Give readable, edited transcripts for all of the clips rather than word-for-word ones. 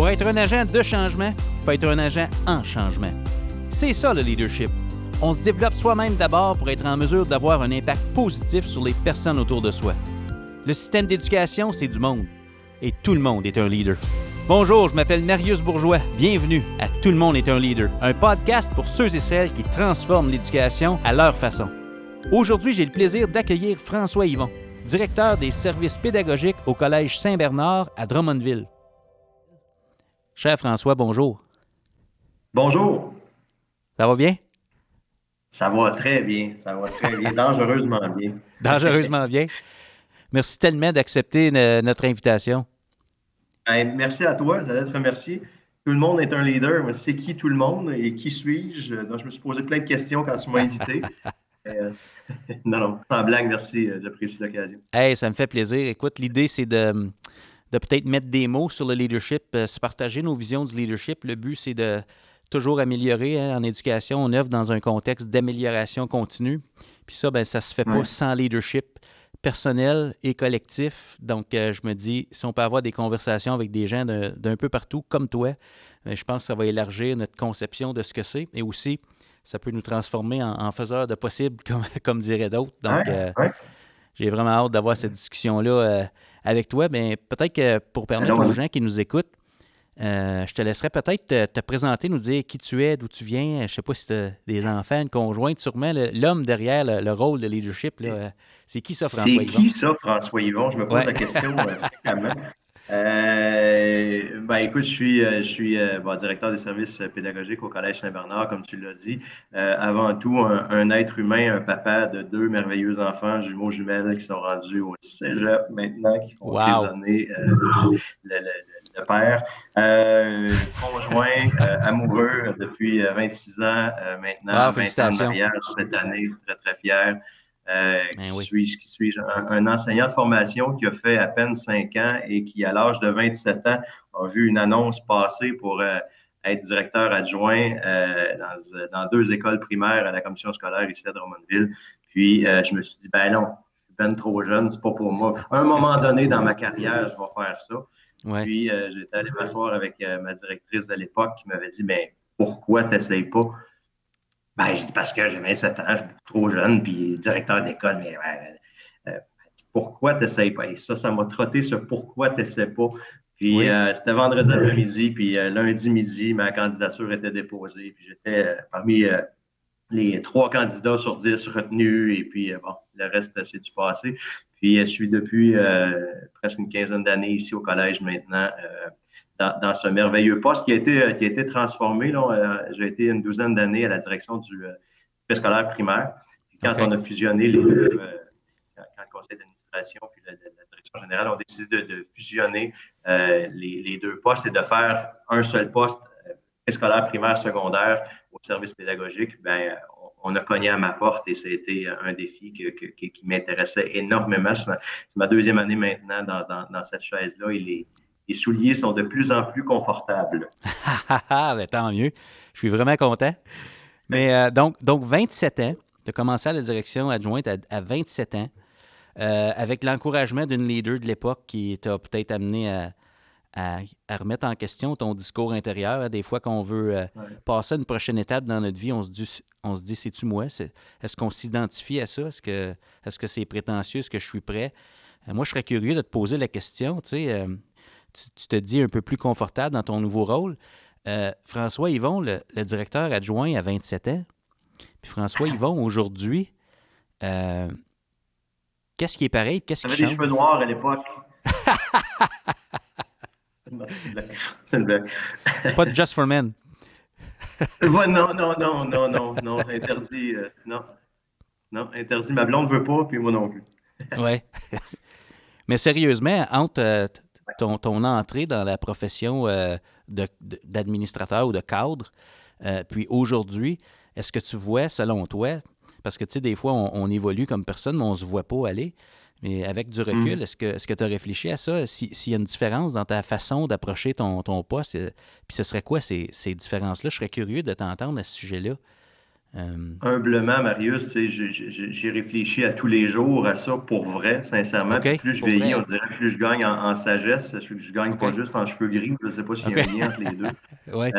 Pour être un agent de changement, il faut être un agent en changement. C'est ça le leadership. On se développe soi-même d'abord pour être en mesure d'avoir un impact positif sur les personnes autour de soi. Le système d'éducation, c'est du monde. Et tout le monde est un leader. Bonjour, je m'appelle Narius Bourgeois. Bienvenue à Tout le monde est un leader, un podcast pour ceux et celles qui transforment l'éducation à leur façon. Aujourd'hui, j'ai le plaisir d'accueillir François Yvon, directeur des services pédagogiques au Collège Saint-Bernard à Drummondville. Cher François, bonjour. Bonjour. Ça va bien? Ça va très bien. Ça va très bien. Dangereusement bien. Dangereusement bien. Merci tellement d'accepter notre invitation. Merci à toi. J'allais te remercier. Tout le monde est un leader, mais c'est qui tout le monde et qui suis-je? Donc, je me suis posé plein de questions quand tu m'as invité. Euh, non, sans blague, merci. J'apprécie l'occasion. Hey, ça me fait plaisir. Écoute, l'idée, c'est de peut-être mettre des mots sur le leadership, se partager nos visions du leadership. Le but, c'est de toujours améliorer. En éducation, on œuvre dans un contexte d'amélioration continue. Puis ça, ça se fait pas sans leadership personnel et collectif. Donc, je me dis, si on peut avoir des conversations avec des gens d'un peu partout, comme toi, je pense que ça va élargir notre conception de ce que c'est. Et aussi, ça peut nous transformer en faiseurs de possible, comme diraient d'autres. Donc, j'ai vraiment hâte d'avoir cette discussion-là avec toi. Mais peut-être que pour permettre aux gens qui nous écoutent, je te laisserai peut-être te présenter, nous dire qui tu es, d'où tu viens. Je ne sais pas si tu as des enfants, une conjointe, sûrement. L'homme derrière le rôle de leadership, là, c'est qui ça, François Yvon? C'est qui ça, François Yvon? Je me pose la question fréquemment. Écoute, je suis directeur des services pédagogiques au Collège Saint-Bernard, comme tu l'as dit. Avant tout, un être humain, un papa de deux merveilleux enfants, jumeaux jumelles, qui sont rendus au cégep maintenant, qui font résonner le père. Conjoint, amoureux depuis 26 ans maintenant, 20 ans de mariage cette année, très, très fier. Qui suis un enseignant de formation qui a fait à peine 5 ans et qui, à l'âge de 27 ans, a vu une annonce passer pour être directeur adjoint dans 2 écoles primaires à la commission scolaire ici à Drummondville. Puis, je me suis dit, non, je suis ben trop jeune, c'est pas pour moi. À un moment donné dans ma carrière, je vais faire ça. Ouais. Puis, j'étais allé m'asseoir avec ma directrice de l'époque qui m'avait dit, pourquoi tu n'essayes pas? Je dis parce que j'ai 27 ans, je suis beaucoup trop jeune, puis directeur d'école, mais pourquoi tu n'essayes pas? Et ça m'a trotté sur pourquoi tu n'essaies pas. Puis c'était vendredi après-midi, puis lundi midi, ma candidature était déposée, puis j'étais parmi les 3 candidats sur 10 retenus, et puis le reste, c'est du passé. Puis je suis depuis presque une quinzaine d'années ici au collège maintenant, dans ce merveilleux poste qui a été transformé. J'ai été une 12aine d'années à la direction du préscolaire primaire. Puis quand on a fusionné les deux, quand le conseil d'administration puis la direction générale ont décidé de fusionner les 2 postes et de faire un seul poste préscolaire primaire secondaire au service pédagogique, on a cogné à ma porte et ça a été un défi qui m'intéressait énormément. C'est ma 2e année maintenant dans cette chaise-là et les souliers sont de plus en plus confortables. Tant mieux. Je suis vraiment content. Mais donc 27 ans, tu as commencé à la direction adjointe à 27 ans, avec l'encouragement d'une leader de l'époque qui t'a peut-être amené à remettre en question ton discours intérieur. Des fois, quand on veut passer à une prochaine étape dans notre vie, on se dit, c'est-tu moi? Est-ce qu'on s'identifie à ça? Est-ce que c'est prétentieux? Est-ce que je suis prêt? Moi, je serais curieux de te poser la question, tu sais. Tu te dis un peu plus confortable dans ton nouveau rôle. François Yvon, le directeur adjoint à 27 ans, puis François Yvon, aujourd'hui, qu'est-ce qui est pareil? Qu'est-ce qui change? J'avais des cheveux noirs à l'époque. C'est une blague. Pas de Just for Men. Non, interdit. Non, interdit. Ma blonde ne veut pas, puis moi non plus. Oui. Mais sérieusement, entre ton entrée dans la profession d'administrateur ou de cadre, puis aujourd'hui, est-ce que tu vois, selon toi, parce que tu sais, des fois, on évolue comme personne, mais on ne se voit pas aller, mais avec du recul, est-ce que tu as réfléchi à ça? S'il y a une différence dans ta façon d'approcher ton poste, puis ce serait quoi ces différences-là? Je serais curieux de t'entendre à ce sujet-là. Humblement, Marius, tu sais, j'ai réfléchi à tous les jours à ça pour vrai, sincèrement. Puis OK, plus je pour vrai, vieillis, on hein? dirait plus je gagne en sagesse. Je gagne pas OK, juste en cheveux gris. Je ne sais pas s'il y a OK. un lien entre les deux. Ouais,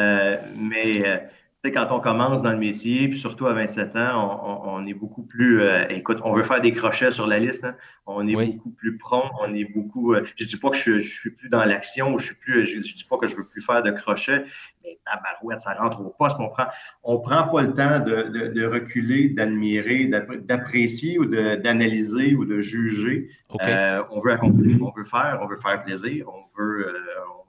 Mais tu sais, quand on commence dans le métier, puis surtout à 27 ans, on est beaucoup plus. Écoute, on veut faire des crochets sur la liste, hein. On est oui, beaucoup plus prompt, on est beaucoup. Je dis pas que je suis plus dans l'action, je dis pas que je veux plus faire de crochets, mais tabarouette, ça rentre au poste. On prend pas le temps de reculer, d'admirer, d'apprécier ou d'analyser ou de juger. OK. On veut accomplir, on veut faire plaisir, on veut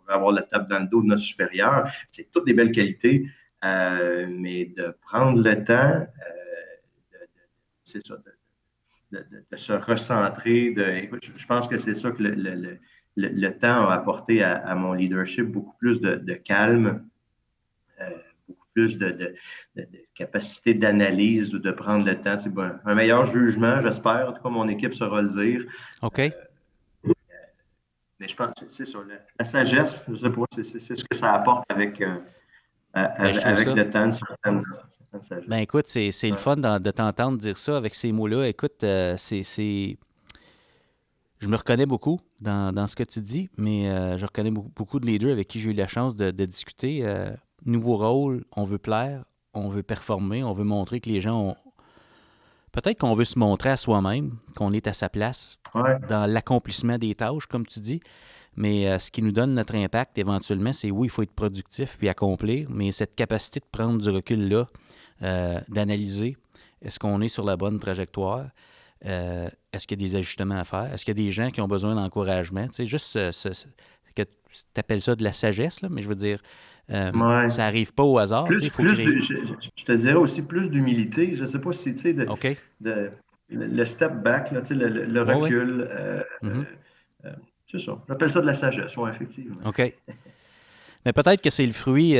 avoir la table dans le dos de notre supérieur. C'est toutes des belles qualités, mais de prendre le temps, c'est ça, de se recentrer. Écoute, je pense que c'est ça que le temps a apporté à mon leadership, beaucoup plus de calme, euh, beaucoup plus de capacité d'analyse, de prendre le temps. C'est bon, un meilleur jugement, j'espère. En tout cas, mon équipe saura le dire. OK. Mais je pense que c'est ça. La sagesse, je ne sais pas, c'est ce que ça apporte Ben, je trouve avec ça. le temps, certaines Ben, sagesses. écoute, c'est le Ouais. fun de t'entendre dire ça avec ces mots-là. Écoute, je me reconnais beaucoup dans ce que tu dis, mais je reconnais beaucoup de leaders avec qui j'ai eu la chance de discuter. Nouveau rôle, on veut plaire, on veut performer, on veut montrer que les gens ont. Peut-être qu'on veut se montrer à soi-même, qu'on est à sa place Ouais. dans l'accomplissement des tâches, comme tu dis. Mais ce qui nous donne notre impact éventuellement, c'est oui, il faut être productif puis accomplir, mais cette capacité de prendre du recul-là, d'analyser, est-ce qu'on est sur la bonne trajectoire? Est-ce qu'il y a des ajustements à faire? Est-ce qu'il y a des gens qui ont besoin d'encouragement? Tu sais, juste que tu appelles ça de la sagesse, là, mais je veux dire, Ouais. ça n'arrive pas au hasard, tu sais, il faut créer. Je te dirais aussi plus d'humilité. Je ne sais pas si tu sais, OK? de- le step back, là, tu sais, le Oui, oui. recul. Mhm. Euh, c'est ça. J'appelle ça de la sagesse, oui, effectivement. OK. Mais peut-être que c'est le fruit,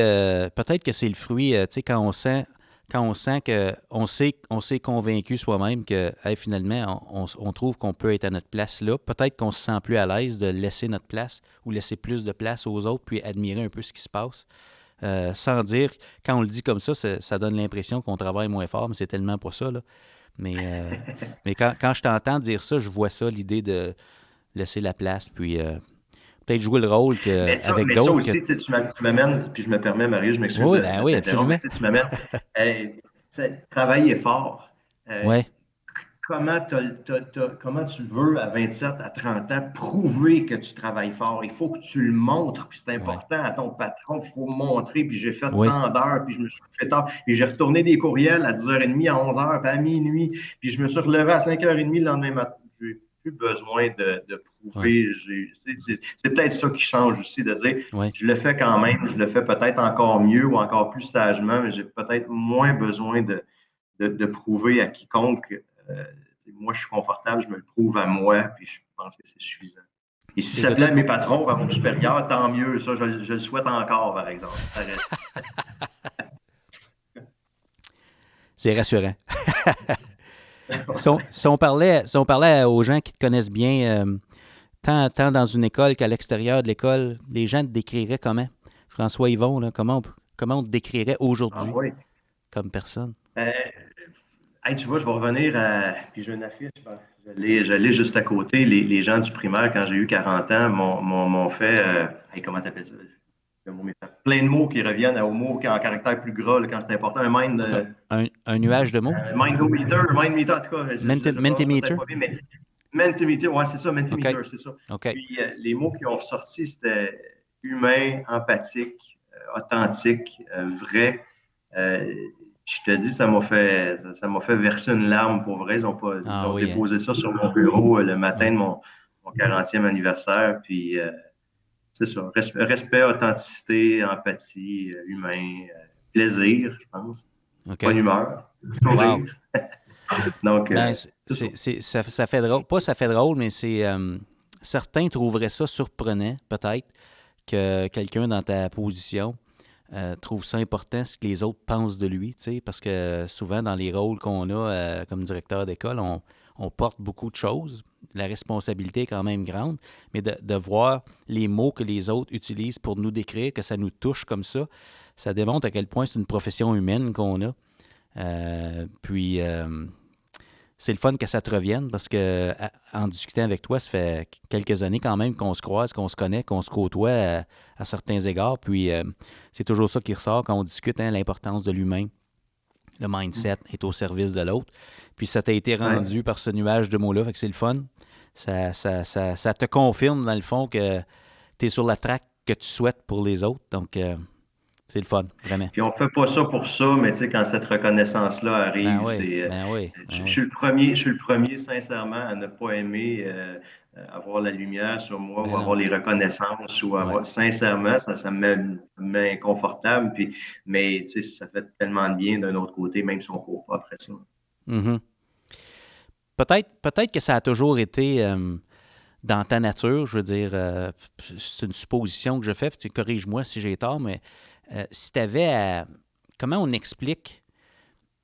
tu sais, quand on sent que, on s'est convaincu soi-même que, hey, finalement, on trouve qu'on peut être à notre place là. Peut-être qu'on se sent plus à l'aise de laisser notre place ou laisser plus de place aux autres, puis admirer un peu ce qui se passe. Sans dire, quand on le dit comme ça donne l'impression qu'on travaille moins fort, mais c'est tellement pas ça, là. Mais quand je t'entends dire ça, je vois ça, l'idée de laisser la place, puis peut-être jouer le rôle avec Mais ça d'autres que. aussi, tu sais, tu m'amènes, puis je me permets, Marie, je m'excuse Oui, ben de oui, t'interrompre, mais absolument. tu sais, tu m'amènes, tu sais, travailler fort. Euh, Oui, comment tu veux, à 27, à 30 ans, prouver que tu travailles fort? Il faut que tu le montres, puis c'est oui, important à ton patron, il faut montrer, puis j'ai fait oui, tant d'heures, puis je me suis couché tard, puis j'ai retourné des courriels à 10h30, à 11h, puis à minuit, puis je me suis relevé à 5h30 le lendemain matin. J'ai plus besoin de oui, prouver. C'est peut-être ça qui change aussi, de dire, oui. je le fais quand même, je le fais peut-être encore mieux ou encore plus sagement, mais j'ai peut-être moins besoin de prouver à quiconque. euh, Moi, je suis confortable, je me le prouve à moi, puis je pense que c'est suffisant. Et si C'est ça de plaît toute à mes beau- patrons, à mon supérieur, tant mieux. Ça, je le souhaite encore, par exemple. Ça reste. C'est rassurant. Si on parlait aux gens qui te connaissent bien, tant dans une école qu'à l'extérieur de l'école, les gens te décriraient comment? François Yvon, là, comment on te décrirait Ah aujourd'hui oui. comme personne? Euh, Hey, tu vois, je vais revenir à. Puis j'ai une affiche, je l'ai juste à côté. Les gens du primaire, quand j'ai eu 40 ans, m'ont fait. Hey, comment t'appelles ça? Le mot plein de mots qui reviennent aux mots en caractère plus gras, là, quand c'est important. Un nuage de mots? Mind meter, en tout cas, je prononce peut-être Mentimeter? pas bien, mais Mentimeter, ouais, c'est ça, OK. Mentimeter, c'est ça. OK. Puis les mots qui ont ressorti, c'était humain, empathique, authentique, vrai. Euh, je te dis, ça m'a fait verser une larme pour vrai. Ils Ah ont oui, hein? déposé ça sur mon bureau le matin Oui. de mon 40e anniversaire. Puis c'est ça, respect, authenticité, empathie, humain, plaisir, je pense, bonne OK. humeur, Wow. sourire. Donc, Ben, c'est ça. ça fait drôle. Pas ça fait drôle, mais certains trouveraient ça surprenant, peut-être, que quelqu'un dans ta position trouve ça important ce que les autres pensent de lui, tu sais, parce que souvent dans les rôles qu'on a comme directeur d'école, on porte beaucoup de choses. La responsabilité est quand même grande, mais de voir les mots que les autres utilisent pour nous décrire, que ça nous touche comme ça démontre à quel point c'est une profession humaine qu'on a. Puis, c'est le fun que ça te revienne parce que en discutant avec toi, ça fait quelques années quand même qu'on se croise, qu'on se connaît, qu'on se côtoie à certains égards. Puis, c'est toujours ça qui ressort quand on discute, hein, l'importance de l'humain. Le mindset est au service de l'autre. Puis, ça t'a été rendu par ce nuage de mots-là. Fait que c'est le fun. Ça te confirme, dans le fond, que tu es sur la track que tu souhaites pour les autres. Donc, c'est le fun, vraiment. Puis on fait pas ça pour ça, mais tu sais, quand cette reconnaissance-là Ben arrive, oui, c'est, ben oui, je ben oui. suis le premier, je suis le premier, sincèrement, à ne pas aimer avoir la lumière sur moi ou Ben avoir non. les reconnaissances ou Ouais. avoir, sincèrement, ça me met inconfortable. Puis, mais tu sais, ça fait tellement de bien d'un autre côté, même si on court pas après ça. Mhm. Peut-être que ça a toujours été dans ta nature, je veux dire, c'est une supposition que je fais, puis tu corriges-moi si j'ai tort, mais si tu avais à... Comment on explique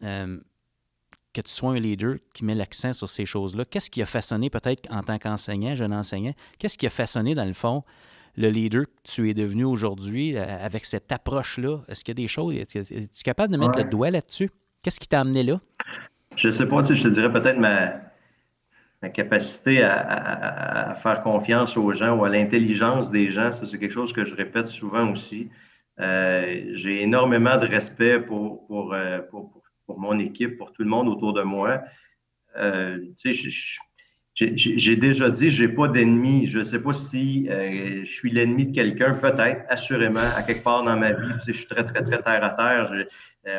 que tu sois un leader qui met l'accent sur ces choses-là? Qu'est-ce qui a façonné, peut-être en tant qu'enseignant, jeune enseignant, qu'est-ce qui a façonné, dans le fond, le leader que tu es devenu aujourd'hui avec cette approche-là? Est-ce qu'il y a des choses... Es-tu capable de mettre le Ouais. doigt là-dessus? Qu'est-ce qui t'a amené là? Je sais pas, tu sais, je te dirais peut-être ma capacité à faire confiance aux gens ou à l'intelligence des gens, ça, c'est quelque chose que je répète souvent aussi. J'ai énormément de respect pour mon équipe, pour tout le monde autour de moi. Tu sais, j'ai déjà dit, j'ai pas d'ennemi. Je ne sais pas si je suis l'ennemi de quelqu'un, peut-être, assurément, à quelque part dans ma vie. Tu sais, je suis très, très, très terre à terre.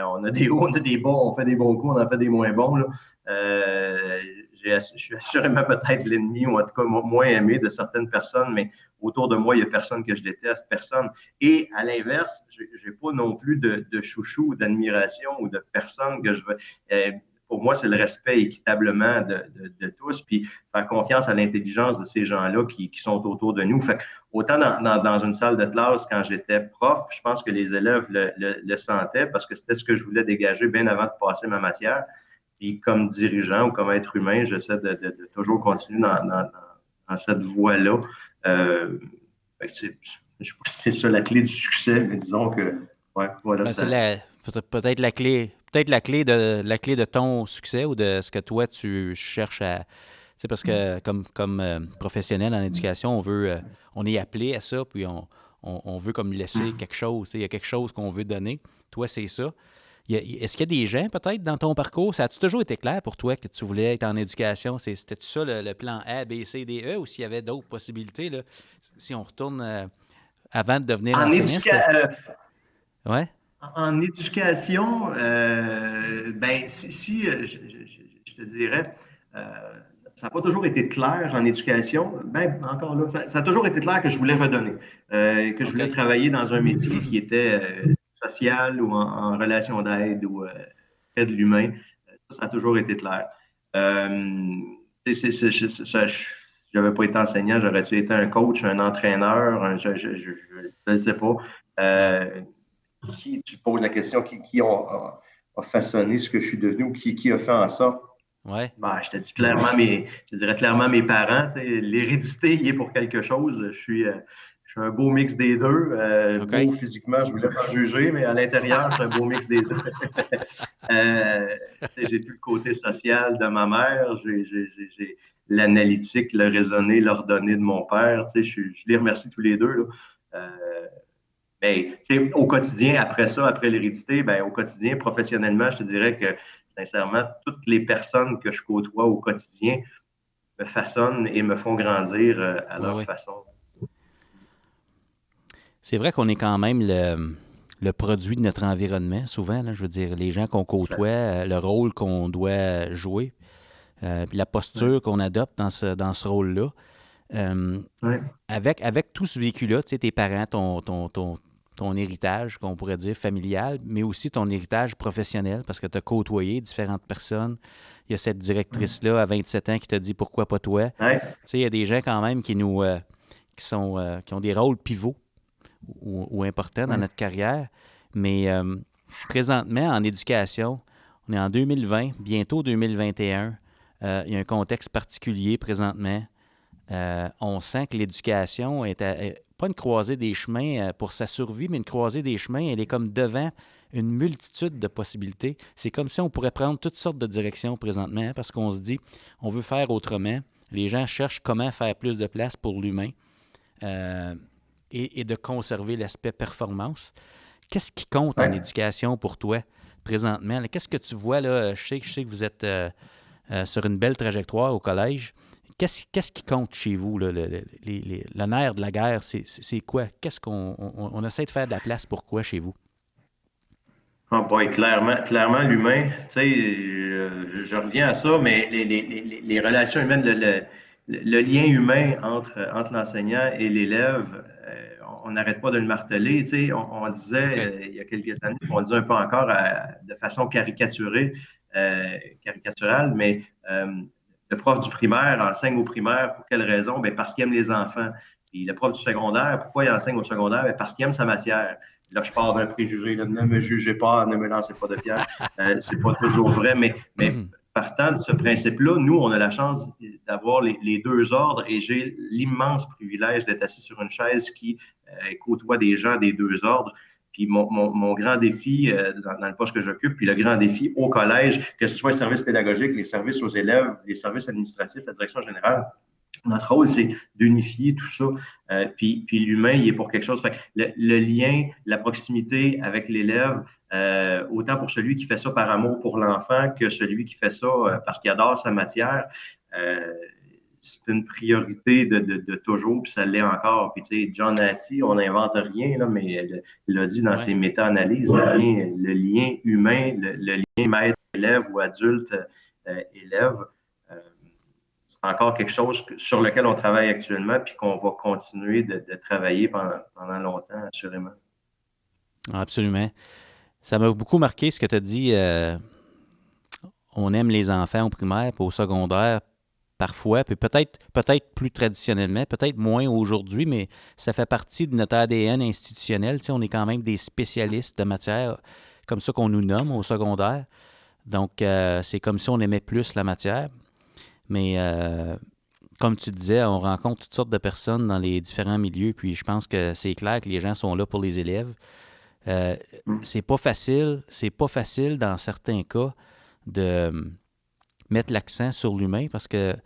On a des hauts, on a des bons, on fait des bons coups, on en fait des moins bons. Là. Je suis assurément peut-être l'ennemi, ou en tout cas moins aimé de certaines personnes, mais autour de moi, il n'y a personne que je déteste, personne. Et à l'inverse, je n'ai pas non plus de chouchou, d'admiration ou de personne que je veux. Pour moi, c'est le respect équitablement de tous, puis faire confiance à l'intelligence de ces gens-là qui sont autour de nous. Fait que, autant dans une salle de classe, quand j'étais prof, je pense que les élèves le sentaient parce que c'était ce que je voulais dégager bien avant de passer ma matière. Puis comme dirigeant ou comme être humain, j'essaie de toujours continuer dans cette voie-là. C'est, je sais pas si c'est ça la clé du succès, mais disons que, ouais, voilà, Ben, c'est ça. peut-être la clé de ton succès ou de ce que toi tu cherches à. Tu sais, parce que comme professionnel en éducation, on est appelé à ça, puis on veut comme laisser quelque chose. Tu sais, il y a quelque chose qu'on veut donner. Toi, c'est ça. Est-ce qu'il y a des gens, peut-être, dans ton parcours? Ça a-tu toujours été clair pour toi que tu voulais être en éducation? C'était-tu ça le plan A, B, C, D, E, ou s'il y avait d'autres possibilités, là? Si on retourne avant de devenir En enseignant, c'était. éducation, Ouais? En éducation, ben, je te dirais, euh, ça n'a pas toujours été clair en éducation. Ben, encore là, ça a toujours été clair que je voulais redonner, que je voulais OK. travailler dans un métier qui était social ou en relation d'aide ou près de l'humain. Ça a toujours été clair. Euh, je n'avais pas été enseignant, j'aurais-tu été un coach, un entraîneur, je ne sais pas. Ouais. Euh, tu poses la question, a façonné ce que je suis devenu ou qui a fait en sorte? Ouais. Ben, je te dirais clairement mes parents. Tu sais, l'hérédité y est pour quelque chose. Je suis un beau mix des deux. Beau OK. physiquement, je vous laisse en juger, mais à l'intérieur, je suis un beau mix des deux. Tu sais, j'ai tout le côté social de ma mère, j'ai l'analytique, le raisonné, l'ordonné de mon père. Tu sais, je les remercie tous les deux. Là. Ben, au quotidien, après ça, après l'hérédité, ben, au quotidien, professionnellement, je te dirais que, sincèrement, toutes les personnes que je côtoie au quotidien me façonnent et me font grandir à Oui, leur oui. façon. C'est vrai qu'on est quand même le produit de notre environnement, souvent. Là, je veux dire, les gens qu'on Tout à côtoie, fait. le rôle qu'on doit jouer, puis la Ouais. posture qu'on adopte dans ce rôle-là. Euh, Ouais. avec tout ce vécu-là, tu sais, tes parents, ton héritage, qu'on pourrait dire familial, mais aussi ton héritage professionnel, parce que tu as côtoyé différentes personnes. Il y a cette directrice-là à 27 ans qui t'a dit pourquoi pas toi. Tu Ouais. sais, il y a des gens quand même qui ont des rôles pivots ou importants dans Ouais. notre carrière. Mais présentement, en éducation, on est en 2020, bientôt 2021. Il y a un contexte particulier présentement. on sent que l'éducation pas une croisée des chemins pour sa survie, mais une croisée des chemins, elle est comme devant une multitude de possibilités. C'est comme si on pourrait prendre toutes sortes de directions présentement, hein, parce qu'on se dit, on veut faire autrement. Les gens cherchent comment faire plus de place pour l'humain et de conserver l'aspect performance. Qu'est-ce qui compte en Ouais. éducation pour toi présentement? Là? Qu'est-ce que tu vois là? Je sais que vous êtes sur une belle trajectoire au collège. Qu'est-ce qui compte chez vous? Là, le nerf de la guerre, c'est quoi? Qu'est-ce qu'on essaie de faire de la place pour quoi chez vous? Ah boy, clairement, l'humain, tu sais, je reviens à ça, mais les relations humaines, le lien humain entre l'enseignant et l'élève, on n'arrête pas de le marteler. Tu sais, on disait OK. il y a quelques années, on le dit un peu encore de façon caricaturale, mais le prof du primaire enseigne au primaire pour quelle raison? Ben, parce qu'il aime les enfants. Puis le prof du secondaire, pourquoi il enseigne au secondaire? Ben, parce qu'il aime sa matière. Là, je pars d'un préjugé, là, ne me jugez pas, ne me lancez pas de pierre. C'est pas toujours vrai, mais partant de ce principe-là, nous, on a la chance d'avoir les deux ordres et j'ai l'immense privilège d'être assis sur une chaise qui côtoie des gens des deux ordres. Puis mon grand défi dans le poste que j'occupe, puis le grand défi au collège, que ce soit les services pédagogiques, les services aux élèves, les services administratifs, la direction générale, notre rôle, c'est d'unifier tout ça. Puis l'humain, il est pour quelque chose. Fait que le lien, la proximité avec l'élève, autant pour celui qui fait ça par amour pour l'enfant que celui qui fait ça parce qu'il adore sa matière, euh, c'est une priorité de toujours, puis ça l'est encore. Puis, tu sais, John Hattie, on n'invente rien, là, mais il l'a dit dans Ouais, ses méta-analyses, le lien humain, le lien maître-élève ou adulte-élève, c'est encore quelque chose sur lequel on travaille actuellement puis qu'on va continuer de travailler pendant longtemps, assurément. absolument. Ça m'a beaucoup marqué ce que tu as dit. On aime les enfants au primaire, puis au secondaire, parfois, puis peut-être plus traditionnellement, peut-être moins aujourd'hui, mais ça fait partie de notre ADN institutionnel. Tu sais, on est quand même des spécialistes de matière, comme ça qu'on nous nomme au secondaire. Donc, c'est comme si on aimait plus la matière. Mais comme tu disais, on rencontre toutes sortes de personnes dans les différents milieux, puis je pense que c'est clair que les gens sont là pour les élèves. Euh, Mm. c'est pas facile dans certains cas de mettre l'accent sur l'humain parce que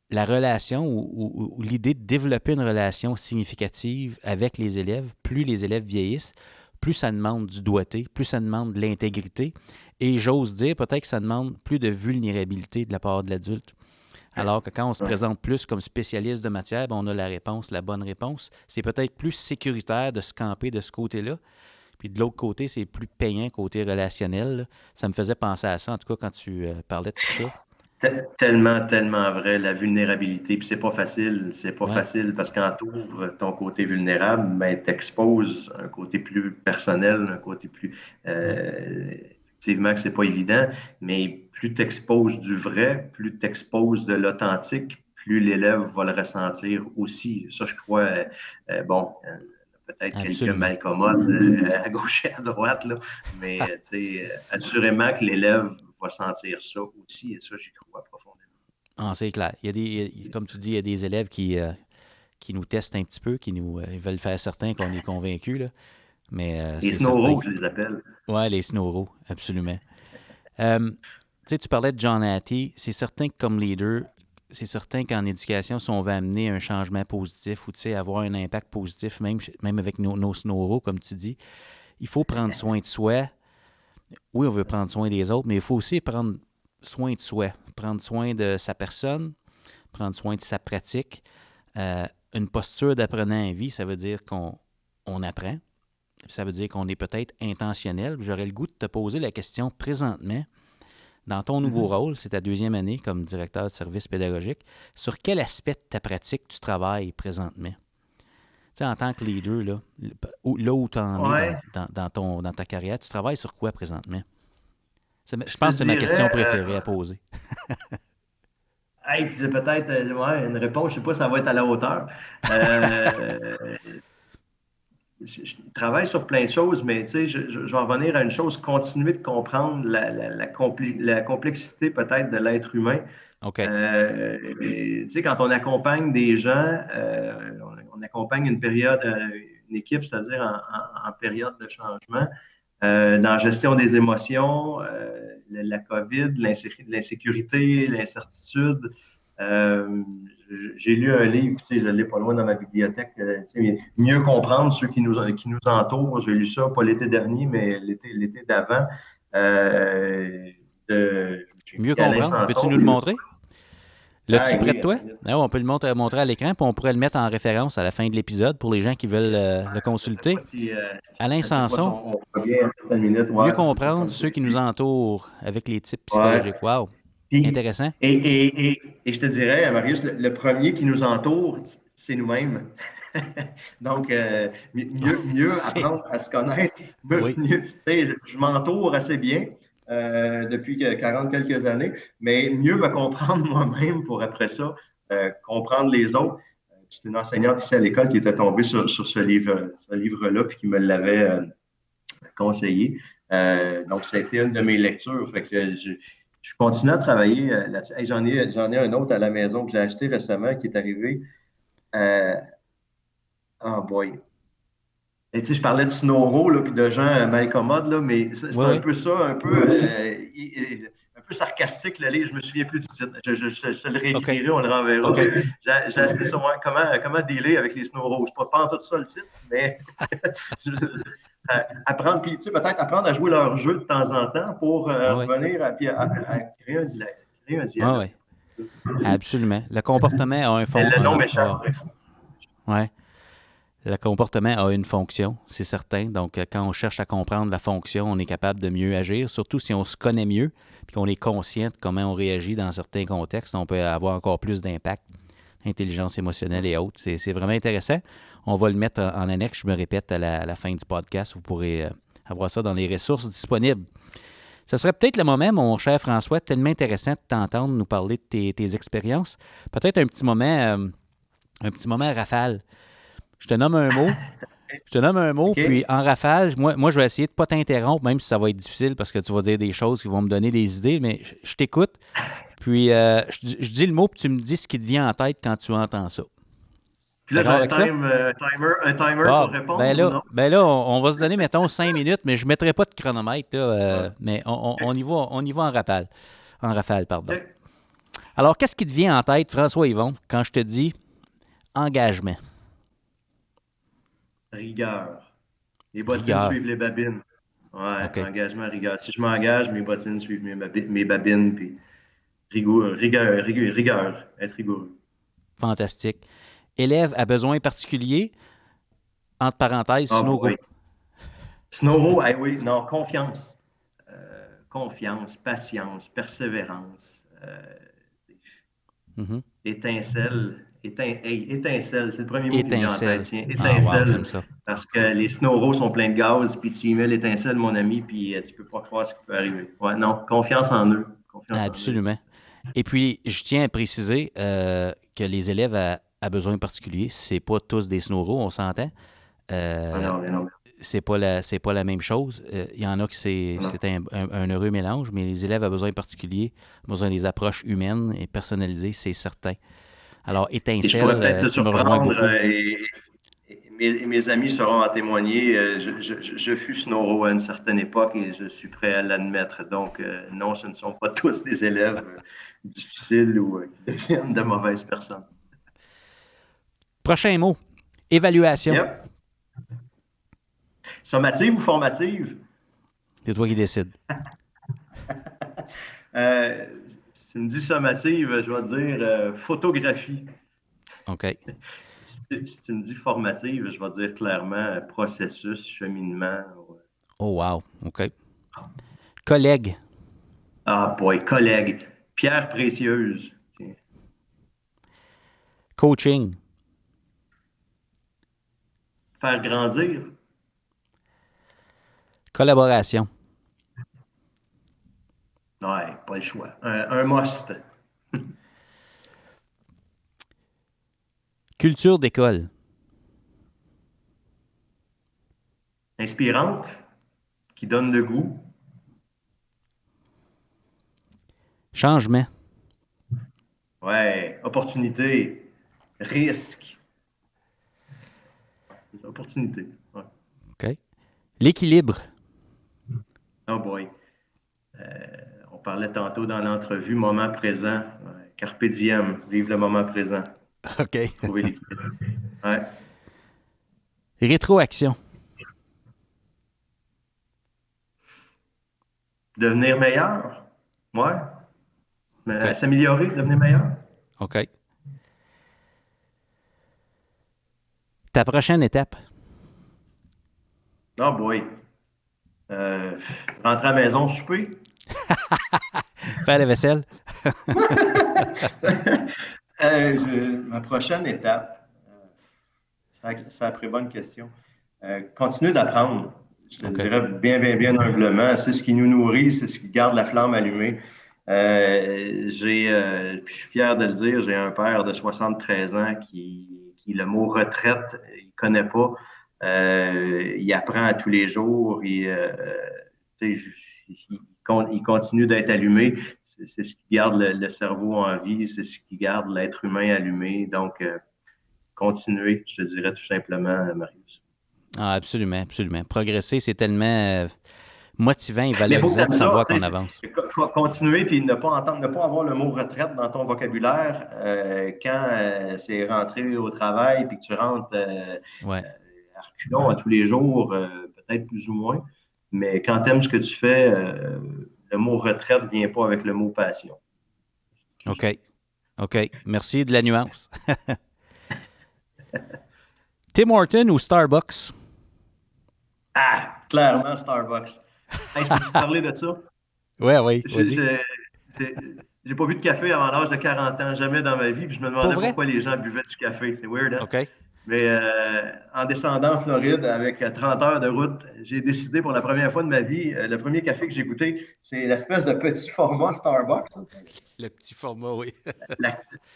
la relation ou l'idée de développer une relation significative avec les élèves, plus les élèves vieillissent, plus ça demande du doigté, plus ça demande de l'intégrité et j'ose dire peut-être que ça demande plus de vulnérabilité de la part de l'adulte. Alors que quand on se Ouais. présente plus comme spécialiste de matière, ben, on a la réponse, la bonne réponse. C'est peut-être plus sécuritaire de se camper de ce côté-là. Puis de l'autre côté, c'est plus payant côté relationnel. Là. Ça me faisait penser à ça, en tout cas, quand tu parlais de tout ça. Tellement vrai, la vulnérabilité. Puis c'est pas facile. C'est pas Ouais, facile parce que quand tu ouvres ton côté vulnérable, ben, t'exposes un côté plus personnel, un côté plus. ouais, Effectivement que c'est pas évident, mais plus tu exposes du vrai, plus tu exposes de l'authentique, plus l'élève va le ressentir aussi. Ça, je crois, bon, peut-être quelques absolument. malcommodes à gauche et à droite, là, mais assurément que l'élève va sentir ça aussi, et ça, j'y crois profondément. Ah, c'est clair. Comme tu dis, il y a des élèves qui nous testent un petit peu, qui nous ils veulent faire certain qu'on est convaincus, là. Mais Les c'est certain. snow je les appelle. Ouais, les snoraux, absolument. Tu sais, tu parlais de John Hattie. C'est certain que comme leader, c'est certain qu'en éducation, si on veut amener un changement positif ou tu sais, avoir un impact positif, même avec nos snoraux, comme tu dis, il faut prendre soin de soi. Oui, on veut prendre soin des autres, mais il faut aussi prendre soin de soi, prendre soin de sa personne, prendre soin de sa pratique. Euh, une posture d'apprenant à vie, ça veut dire qu'on apprend. Ça veut dire qu'on est peut-être intentionnel. J'aurais le goût de te poser la question présentement, dans ton nouveau Mhm. rôle, c'est ta deuxième année comme directeur de service pédagogique, sur quel aspect de ta pratique tu travailles présentement? Tu sais, en tant que leader, là où tu en es Ouais, dans ta carrière, tu travailles sur quoi présentement? Je je te pense que c'est ma question dirais, préférée à poser. hey, puis c'est peut-être ouais, une réponse, je sais pas si ça va être à la hauteur. Euh, je travaille sur plein de choses, mais tu sais, je vais en revenir à une chose, continuer de comprendre la complexité peut-être de l'être humain. OK. Tu sais, quand on accompagne des gens, on accompagne une période, une équipe, c'est-à-dire en période de changement, dans la gestion des émotions, la COVID, l'insécurité, l'incertitude. Euh, j'ai lu un livre, tu sais, je l'ai pas loin dans ma bibliothèque, tu sais, Mieux comprendre ceux qui nous entourent. J'ai lu ça, pas l'été dernier, mais l'été d'avant, de Mieux Alain comprendre. Peux-tu Sanson. nous le montrer? Ah L'as-tu près de oui, toi? attends une minute. Ah ouais, on peut le montrer à l'écran, puis on pourrait le mettre en référence à la fin de l'épisode pour les gens qui veulent le Je sais pas consulter. si, Alain je sais pas si Sanson, on voit bien à certaines minutes. mieux Ouais, c'est comprendre comme ceux qui nous ceci. entourent avec les types Ouais. psychologiques. Wow! Puis, Intéressant. et je te dirais, Marius, le premier qui nous entoure, c'est nous-mêmes. Donc, mieux C'est... apprendre à se connaître. Oui. Tu sais, je m'entoure assez bien depuis 40 quelques années, mais mieux me comprendre moi-même pour après ça, comprendre les autres. C'est une enseignante ici à l'école qui était tombée sur ce livre-là, puis qui me l'avait conseillé. Donc, ça a été une de mes lectures. Fait que je continue à travailler là-dessus. Hey, j'en ai un autre à la maison que j'ai acheté récemment qui est arrivé. Oh boy. Et tu sais, je parlais de Snowro là, puis de gens mal commodes, là, mais c'est Oui, un oui. peu ça, un peu sarcastique le livre. Je me souviens plus du titre. Je le OK. réécrirai, on le renverra. OK. J'ai acheté ça, moi, comment dealer avec les Snowro. C'est pas en tout ça le titre, mais apprendre, puis tu sais, peut-être apprendre à jouer leur jeu de temps en temps pour Oui, oui. revenir à créer un Oui, dialogue. oui. Absolument. Le comportement a un fond. Le nom m'échappe. Ouais. Le comportement a une fonction, c'est certain. Donc, quand on cherche à comprendre la fonction, on est capable de mieux agir, surtout si on se connaît mieux puis qu'on est conscient de comment on réagit dans certains contextes. On peut avoir encore plus d'impact, intelligence émotionnelle et autres. C'est vraiment intéressant. On va le mettre en annexe, je me répète, à la fin du podcast. Vous pourrez avoir ça dans les ressources disponibles. Ce serait peut-être le moment, mon cher François, tellement intéressant de t'entendre nous parler de tes expériences. Peut-être un petit moment rafale. Je te nomme un mot. Je te nomme un mot, puis OK? en rafale, moi je vais essayer de ne pas t'interrompre, même si ça va être difficile parce que tu vas dire des choses qui vont me donner des idées, mais je t'écoute. Puis je dis le mot, puis tu me dis ce qui te vient en tête quand tu entends ça. Puis là, j'ai D'accord avec ça? un timer pour Bon, répondre ou non? ben là on va se donner, mettons, 5 minutes, mais je ne mettrai pas de chronomètre, là, mais on y va en rafale. En rafale, pardon. OK. Alors, qu'est-ce qui te vient en tête, François Yvon, quand je te dis engagement, Rigueur. Les bottines rigueur? suivent les babines. Ouais, OK. engagement, rigueur. Si je m'engage, mes bottines suivent mes babines, puis rigueur, être rigoureux. Fantastique. Élève à besoins particuliers, entre parenthèses, Oh Snoro. boy. Snowro, ah oui, non, confiance. Confiance, patience, persévérance, Mhm. étincelle, c'est le premier mot qui me vient en tête, Étincelle. tiens, Ah, wow, étincelle, j'aime ça. parce que les snowros sont pleins de gaz, puis tu y mets l'étincelle, mon ami, puis tu peux pas croire ce qui peut arriver. Ouais, non, confiance en eux, Absolument. Et puis, je tiens à préciser que les élèves à besoins particuliers, c'est pas tous des snoros, on s'entend. Ah Euh, non, mais non, c'est pas la même chose. Il y en a que non. c'est un heureux mélange, mais les élèves à besoins particuliers, besoin des approches humaines et personnalisées, c'est certain. Alors, Et je pourrais étincelle, peut-être te tu me rejoins surprendre, beaucoup. mes amis seront à témoigner. Je fus Snowro à une certaine époque et je suis prêt à l'admettre. Donc, non, ce ne sont pas tous des élèves difficiles ou qui deviennent de mauvaises personnes. Prochain mot, évaluation. Yep. Sommative ou formative? C'est toi qui décides. Euh, si tu me dis sommative, je vais te dire photographie. OK. Si tu me dis formative, je vais te dire clairement processus, cheminement. Ouais. Oh, wow. OK. Collègue. Ah, boy, collègue. Pierre précieuse. Tiens. Coaching. Faire grandir. Collaboration. Ouais, pas le choix. Un must. Culture d'école. Inspirante, qui donne le goût. Changement. Ouais, opportunité, risque. Opportunité. Ouais. OK. L'équilibre. Oh boy. On parlait tantôt dans l'entrevue, moment présent. Ouais. Carpe diem, vive le moment présent. OK. Trouver l'équilibre. Ouais. Rétroaction. Devenir meilleur. Ouais. OK. S'améliorer, devenir meilleur. OK. Ta prochaine étape. Oh boy. Rentrer à la maison, souper. Faire la vaisselle. Ma prochaine étape, très bonne question. Continuer d'apprendre. Je te OK. dirais bien humblement. C'est ce qui nous nourrit, c'est ce qui garde la flamme allumée. Puis je suis fier de le dire, j'ai un père de 73 ans qui le mot retraite, il ne connaît pas. Il apprend à tous les jours. Tu sais, il continue d'être allumé. C'est ce qui garde le cerveau en vie, c'est ce qui garde l'être humain allumé. Donc, continuer, je te dirais tout simplement, Marius. Ah, absolument, absolument. Progresser, c'est tellement motivant et Mais il faut que valorisant de tu savoir ça, qu'on avance. continuer puis ne pas entendre, ne pas avoir le mot retraite dans ton vocabulaire quand c'est rentré au travail puis que tu rentres Ouais. à reculons à tous les jours, peut-être plus ou moins. Mais quand tu aimes ce que tu fais, le mot retraite ne vient pas avec le mot passion. OK. OK. Merci de la nuance. Tim Horton ou Starbucks? Ah, clairement, Starbucks. Hey, je peux te parler de ça? Oui, oui, Je- vas-y. je- J'ai pas bu de café avant l'âge de 40 ans, jamais dans ma vie. Puis je me Pour demandais vrai? pourquoi les gens buvaient du café. C'est weird, hein? OK. Mais en descendant en Floride avec 30 heures de route, j'ai décidé pour la première fois de ma vie, le premier café que j'ai goûté, c'est l'espèce de petit format Starbucks. Le petit format, oui.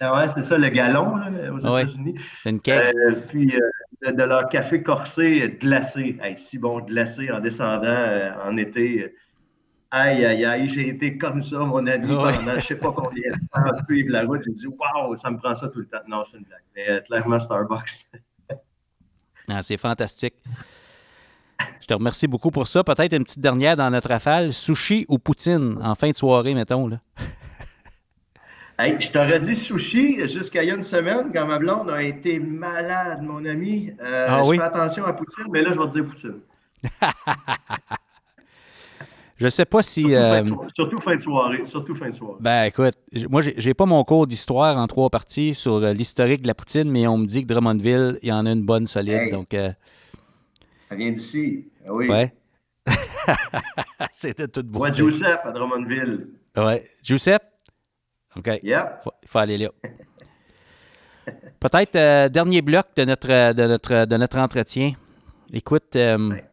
Ouais, c'est ça, le gallon là, aux Oui. États-Unis. C'est une keg. Puis de leur café corsé glacé. Hey, si bon, glacé en descendant en été. Aïe, aïe, aïe, j'ai été comme ça, mon ami, Oui. pendant je sais pas combien de temps suivre la route. J'ai dit, waouh, ça me prend ça tout le temps. Non, c'est une blague. Mais clairement, Starbucks. Ah, c'est fantastique. Je te remercie beaucoup pour ça. Peut-être une petite dernière dans notre rafale. Sushi ou poutine en fin de soirée, mettons. Là. Hey, je t'aurais dit sushi jusqu'à il y a une semaine quand ma blonde a été malade, mon ami. Ah Je fais oui? attention à Poutine, mais là, je vais te dire Poutine. Je sais pas si... Surtout fin de soirée. Surtout fin de soirée. ben écoute, moi j'ai pas mon cours d'histoire en 3 parties sur l'historique de la poutine, mais on me dit que Drummondville, il y en a une bonne solide. Hey, Donc, ça vient d'ici. Ah oui. ouais, c'est de toute Moi, beauté. Giuseppe à Drummondville. Ouais. Giuseppe? OK. Yep. Il faut aller là. Peut-être dernier bloc de notre entretien. Écoute, Ouais.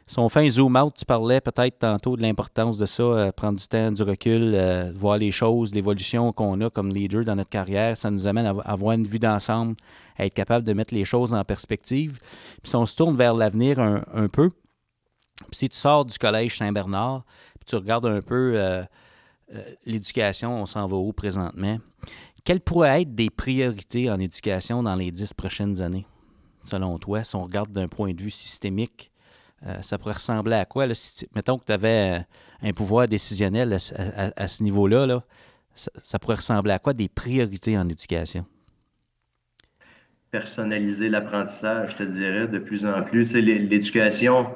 si on fait un zoom out, tu parlais peut-être tantôt de l'importance de ça, prendre du temps, du recul, voir les choses, l'évolution qu'on a comme leader dans notre carrière. Ça nous amène à avoir une vue d'ensemble, à être capable de mettre les choses en perspective. Puis si on se tourne vers l'avenir un peu, puis si tu sors du collège Saint-Bernard, puis tu regardes un peu l'éducation, on s'en va où présentement? Quelles pourraient être des priorités en éducation dans les 10 prochaines années, selon toi, si on regarde d'un point de vue systémique? Ça pourrait ressembler à quoi? Là, mettons que tu avais un pouvoir décisionnel à ce niveau-là, là, ça pourrait ressembler à quoi des priorités en éducation? Personnaliser l'apprentissage, je te dirais, de plus en plus. Tu sais, l'éducation,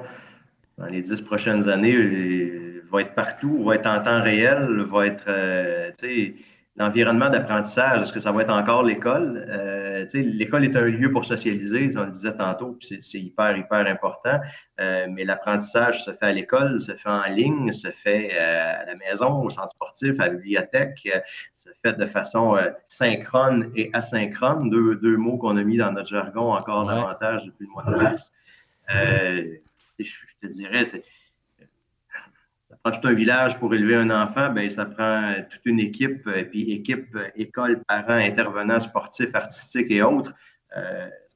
dans les 10 prochaines années, va être partout, va être en temps réel, va être, tu sais, l'environnement d'apprentissage, est-ce que ça va être encore l'école? Tu sais, l'école est un lieu pour socialiser, on le disait tantôt, puis c'est hyper important. Mais l'apprentissage se fait à l'école, se fait en ligne, se fait à la maison, au centre sportif, à la bibliothèque, se fait de façon synchrone et asynchrone, deux mots qu'on a mis dans notre jargon encore Ouais. davantage depuis le mois de mars. Je te dirais, ça prend tout un village pour élever un enfant, ben ça prend toute une équipe, puis équipe, école, parents, intervenants sportifs, artistiques et autres.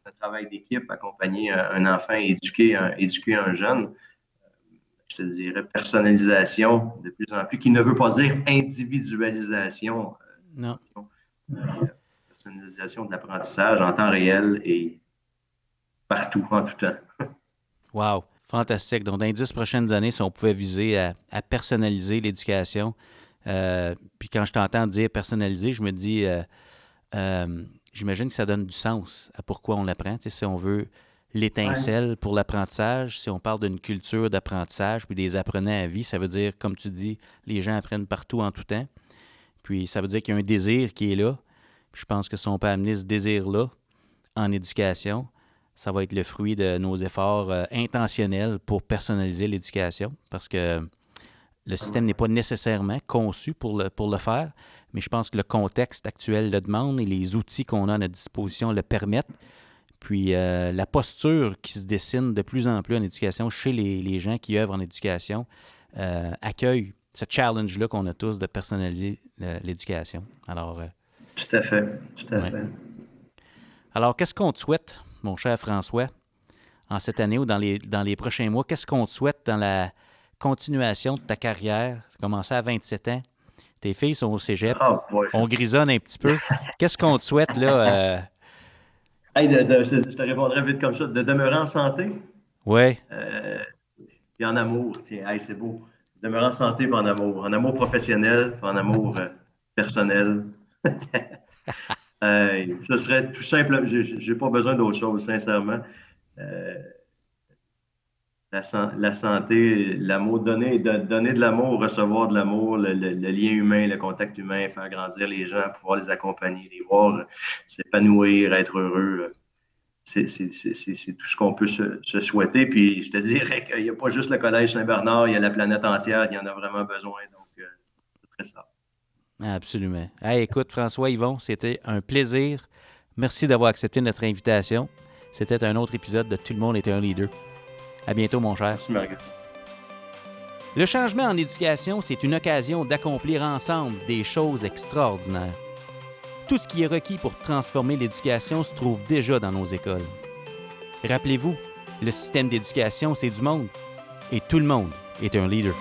un travail d'équipe, accompagner un enfant et éduquer un jeune. Je te dirais personnalisation de plus en plus, qui ne veut pas dire individualisation. Non. Personnalisation de l'apprentissage en temps réel et partout, en tout temps. Wow! Fantastique. Donc, dans les 10 prochaines années, si on pouvait viser à personnaliser l'éducation, puis quand je t'entends dire personnaliser, je me dis, j'imagine que ça donne du sens à pourquoi on l'apprend. Tu sais, si on veut l'étincelle pour l'apprentissage, si on parle d'une culture d'apprentissage, puis des apprenants à vie, ça veut dire, comme tu dis, les gens apprennent partout en tout temps. Puis ça veut dire qu'il y a un désir qui est là. Puis je pense que si on peut amener ce désir-là en éducation, ça va être le fruit de nos efforts intentionnels pour personnaliser l'éducation, parce que le système n'est pas nécessairement conçu pour le faire, mais je pense que le contexte actuel le demande et les outils qu'on a à notre disposition le permettent. Puis la posture qui se dessine de plus en plus en éducation chez les gens qui œuvrent en éducation accueille ce challenge-là qu'on a tous de personnaliser l'éducation. Alors, tout à fait, tout à fait. Alors, qu'est-ce qu'on te souhaite, mon cher François, en cette année ou dans les prochains mois? Qu'est-ce qu'on te souhaite dans la continuation de ta carrière? Tu as commencé à 27 ans. Tes filles sont au cégep. On grisonne un petit peu. Qu'est-ce qu'on te souhaite, là? Je te répondrai vite comme ça. De demeurer en santé. Oui. Puis en amour. Tiens, c'est beau. Demeurer en santé puis en amour. En amour professionnel puis en amour personnel. Ce serait tout simple. J'ai pas besoin d'autre chose, sincèrement. La santé, l'amour, donner de l'amour, recevoir de l'amour, le lien humain, le contact humain, faire grandir les gens, pouvoir les accompagner, les voir s'épanouir, être heureux. C'est tout ce qu'on peut se souhaiter. Puis je te dirais qu'il n'y a pas juste le Collège Saint-Bernard, il y a la planète entière qui en a vraiment besoin. Donc, c'est très ça. Absolument. Hey, écoute, François-Yvon, c'était un plaisir. Merci d'avoir accepté notre invitation. C'était un autre épisode de Tout le monde était un leader. À bientôt, mon cher. Merci, Marguerite. Le changement en éducation, c'est une occasion d'accomplir ensemble des choses extraordinaires. Tout ce qui est requis pour transformer l'éducation se trouve déjà dans nos écoles. Rappelez-vous, le système d'éducation, c'est du monde. Et tout le monde est un leader.